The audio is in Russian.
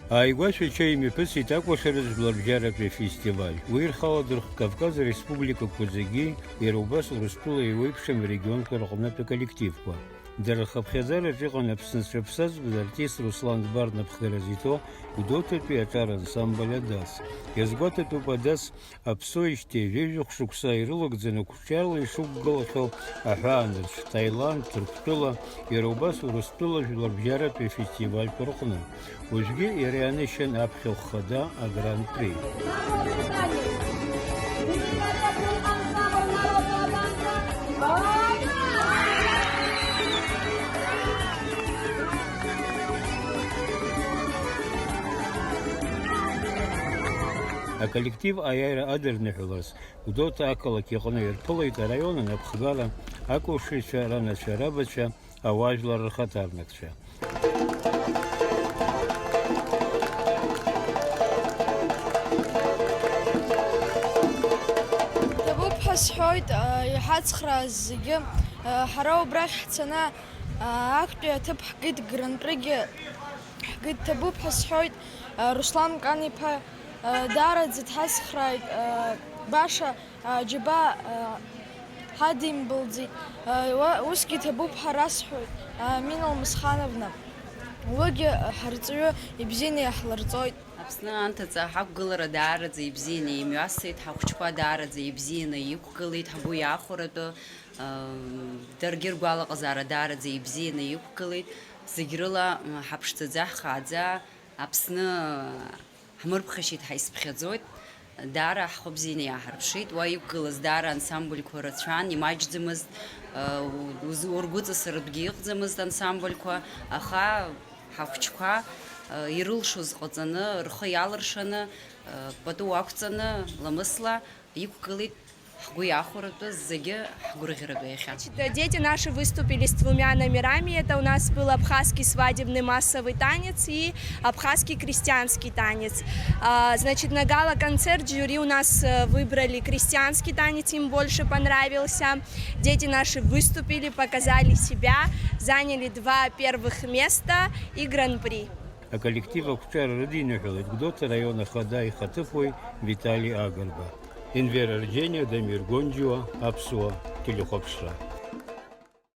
Айгуаши чайми пыси також разблабжарапе фестиваль. Уирхаладыр Кавказ Республика Кузыги и Рубас Рустула и Уипшем регион Карахомнапе коллективка. Дарахабхезара жиған апсыншапсаз біз артист Руслан Барнапхаразито удоты пиатар ансамбля дас. Язготы тупадас апсоиште вежух шукса и рылок дзенукучарлы и шук голохал Аханыч, Таиланд, Турктула и Рубас Рустула жлабжарапе фестиваль Карахна. Ужги и Рианишен Апхил Хада Гран-при. А коллектив Аяра Адернехулас, удота акала кихонер полайта района Напхгала, акушича рана Шарабача, Аважла Рахатарнакча. Схойд يحصخر زج حراو براخ سنة أكتر تب حقيت جرانبريج حقيت تبوب حسحويد رسلان كاني با دارت زت حسخر باشا جبا هادين بلدي وسكي تبوب حراسحويد من المسخانة وجه حرتيو يبزيني حلرتويد Аԥсны анҭаҵа ҳақәгылара даараӡа ибзианы имҩасит, ҳахәҷқәа даараӡа ибзианы иқәгылеит, ҳгәы иахәаратәы, даргьы ргәалаҟазаара даараӡа ибзианы иқәгылеит, зегь рыла ҳаԥшӡаӡа, ҳхааӡа, Аԥсны ҳмырԥхашьеит, ҳаизԥхьаӡоит, даара ҳхәы бзианы иааҳарԥшит, уа иқәгылаз даара ансамбльқәа рацәан, имаҷӡамызт, ургәыҵасыратәгьы иҟаӡамызт ансамбльқәа, аха ҳахәҷқәа ирылшоз ҟаҵаны, рхы иалыршаны, пату ақәҵаны, ламысла иқәгылеит, ҳгәы иахәаратәы зегьы ҳгәырӷьаратәы иахьа. Дети наши выступили с двумя номерами. Это у нас был абхазский свадебный массовый танец и абхазский крестьянский танец. Значит, на гала-концерт жюри у нас выбрали крестьянский танец, им больше понравился. Дети наши выступили, показали себя, заняли 2 первых места и гран-при. А коллектив Акчар Родинехалет, гдота района Хада и Хатыфой Виталий Агарба. Инвера Рджения, Дамир Гонджуа, Апсуа, Телехопша.